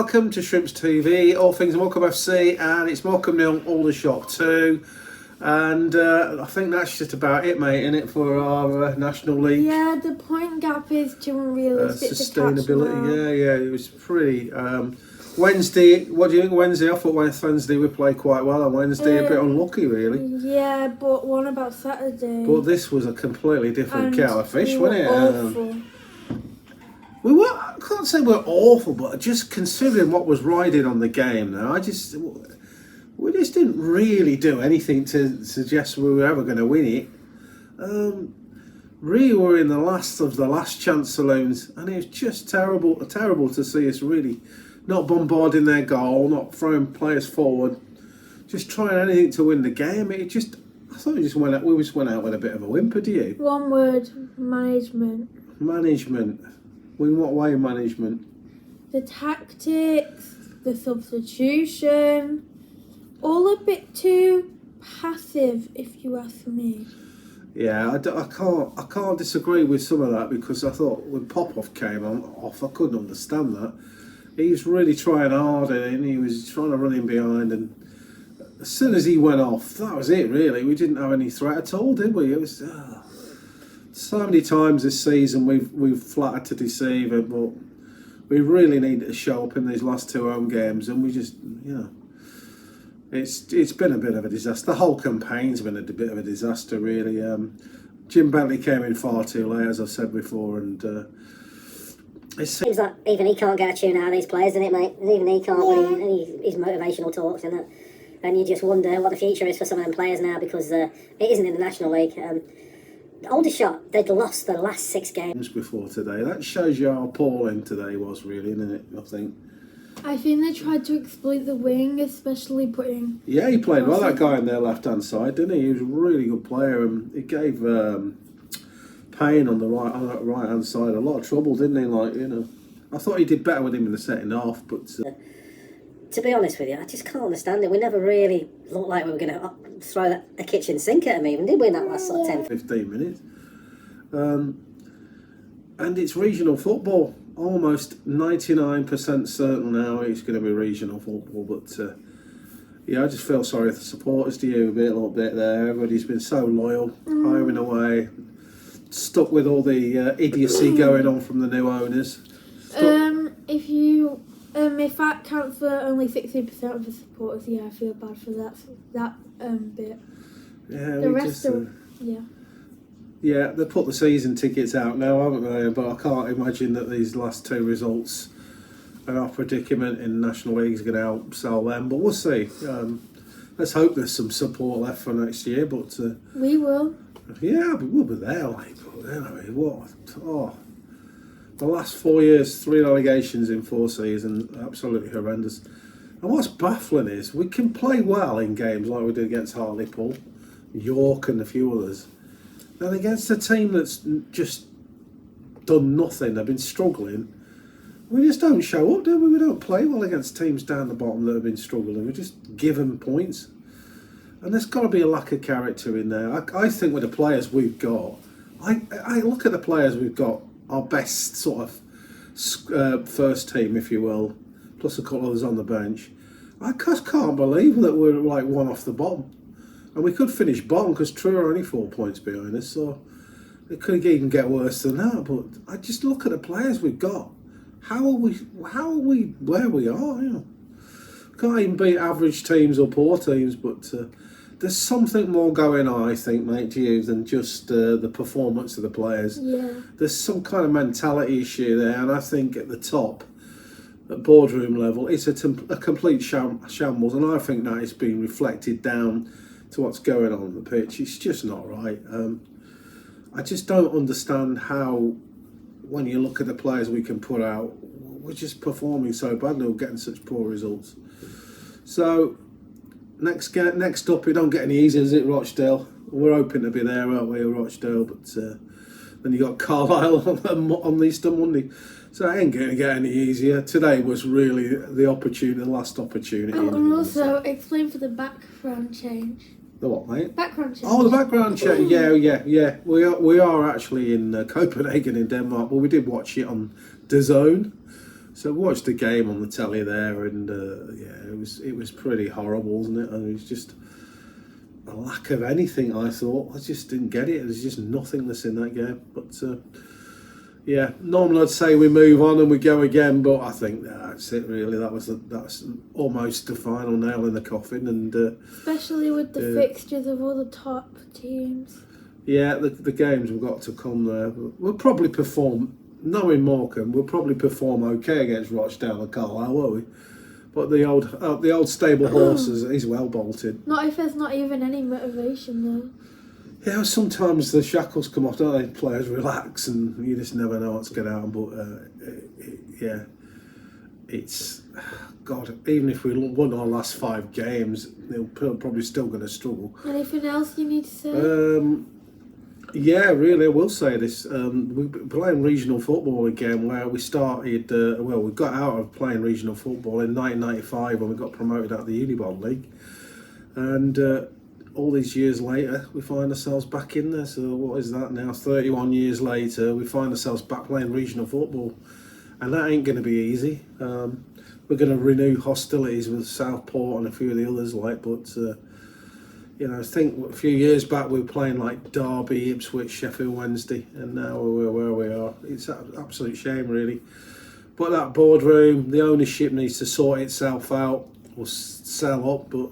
welcome to Shrimps TV, all things Morecambe FC, and it's Morecambe and Aldershot 2. And I think that's just about it, mate, isn't it, for our National League? Yeah, the point gap is too unrealistic. Sustainability, yeah, it was pretty. Wednesday, what do you think Wednesday? I thought Wednesday we played quite well, and Wednesday a bit unlucky, really. Yeah, but what about Saturday? But this was a completely different kettle of fish, wasn't it? Awful. I can't say we're awful, but just considering what was riding on the game now, we just didn't really do anything to suggest we were ever going to win it. Really, were in the last of the last chance saloons, and it was just terrible to see us really not bombarding their goal, not throwing players forward, just trying anything to win the game. I thought we just went out with a bit of a whimper. Do you? One word: management. Management. In what way, management? The tactics, the substitution, all a bit too passive, if you ask me. Yeah, I can't disagree with some of that, because I thought when Popoff came off, I couldn't understand that. He was really trying hard, and he was trying to run in behind, and as soon as he went off, that was it, really. We didn't have any threat at all, did we? It was so many times this season we've flattered to deceive it, but we really needed to show up in these last two home games, and we just, it's been a bit of a disaster. The whole campaign's been a bit of a disaster, really. Jim Bentley came in far too late, as I've said before, and it seems like even he can't get a tune out of these players, doesn't it, mate? Even he can't win his motivational talks and that. And you just wonder what the future is for some of them players now, because it isn't in the National League. Aldershot, they'd lost the last 6 games before today. That shows you how appalling today was, really, isn't it? I think they tried to exploit the wing, especially putting... Yeah, he played well, that guy on their left-hand side, didn't he? He was a really good player, and he gave Payne on the right-hand side a lot of trouble, didn't he? I thought he did better with him in the second half, but... To be honest with you, I just can't understand it. We never really looked like we were going to throw a kitchen sink at him, even, did we, in that last sort of 10, 15 minutes? And it's regional football. Almost 99% certain now it's going to be regional football. But I just feel sorry for the supporters, a little bit there. Everybody's been so loyal, home and away, stuck with all the idiocy going on from the new owners. If that counts for only 60% of the supporters, I feel bad for that bit. Yeah, the rest Yeah, they put the season tickets out now, haven't they? But I can't imagine that these last 2 results and our predicament in the National League is going to help sell them. But we'll see. Let's hope there's some support left for next year. But we will. Yeah, we'll be there. The last 4 years, 3 relegations in 4 seasons, absolutely horrendous. And what's baffling is we can play well in games like we did against Hartlepool, York and a few others. And against a team that's just done nothing, they've been struggling, we just don't show up, do we? We don't play well against teams down the bottom that have been struggling. We just give them points. And there's got to be a lack of character in there. I think with the players we've got, I look at the players we've got, our best sort of first team, if you will, plus a couple others on the bench. I just can't believe that we're like one off the bottom. And we could finish bottom because True are only 4 points behind us, so it could even get worse than that. But I just look at the players we've got. How are we where we are? Can't even beat average teams or poor teams, but there's something more going on, I think, mate, to you than just the performance of the players. Yeah. There's some kind of mentality issue there, and I think at the top, at boardroom level, it's a complete shambles, and I think that is being reflected down to what's going on the pitch. It's just not right. I just don't understand how, when you look at the players we can put out, we're just performing so badly, we're getting such poor results. So, next up, it don't get any easier, is it, Rochdale? We're hoping to be there, aren't we, Rochdale? But then you got Carlisle on Easter Monday. So it ain't going to get any easier. Today was really the last opportunity. Oh, and also explain for the background change. The what, mate? Background change. Oh, the background change. Yeah. We are actually in Copenhagen in Denmark, but we did watch it on DAZN. So I watched the game on the telly there, and yeah, it was pretty horrible, wasn't it? And it was just a lack of anything. I thought I just didn't get it. There's just nothingness in that game. But yeah, normally I'd say we move on and we go again, but I think that's it really. That's almost the final nail in the coffin, and especially with the fixtures of all the top teams. Yeah, the games we've got to come there. We'll probably perform. Knowing Morecambe, we'll probably perform okay against Rochdale and Carlisle, won't we? But the old stable horse is well bolted. Not if there's not even any motivation though. Yeah, sometimes the shackles come off, don't they? Players relax, and you just never know what's going to happen. But yeah, it's God. Even if we won our last 5 games, they're probably still going to struggle. Anything else you need to say? Yeah, really, I will say this. We're playing regional football again, where we started. We got out of playing regional football in 1995 when we got promoted out of the Unibond League, and all these years later, we find ourselves back in there. So what is that now? 31 years later, we find ourselves back playing regional football, and that ain't going to be easy. We're going to renew hostilities with Southport and a few of the others, but. You know, I think a few years back we were playing like Derby, Ipswich, Sheffield Wednesday, and now we're where we are. It's an absolute shame, really. But that boardroom, the ownership needs to sort itself out or sell up, but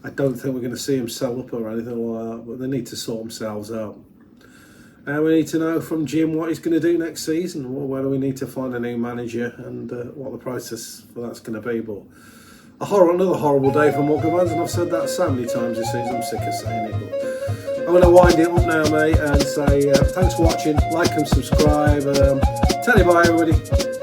I don't think we're going to see them sell up or anything like that, but they need to sort themselves out. And we need to know from Jim what he's going to do next season, or whether we need to find a new manager and what the process for that's going to be. But another horrible day for Morecambe fans, and I've said that so many times this season, I'm sick of saying it. But I'm going to wind it up now, mate, and say thanks for watching, like and subscribe, tell you bye everybody.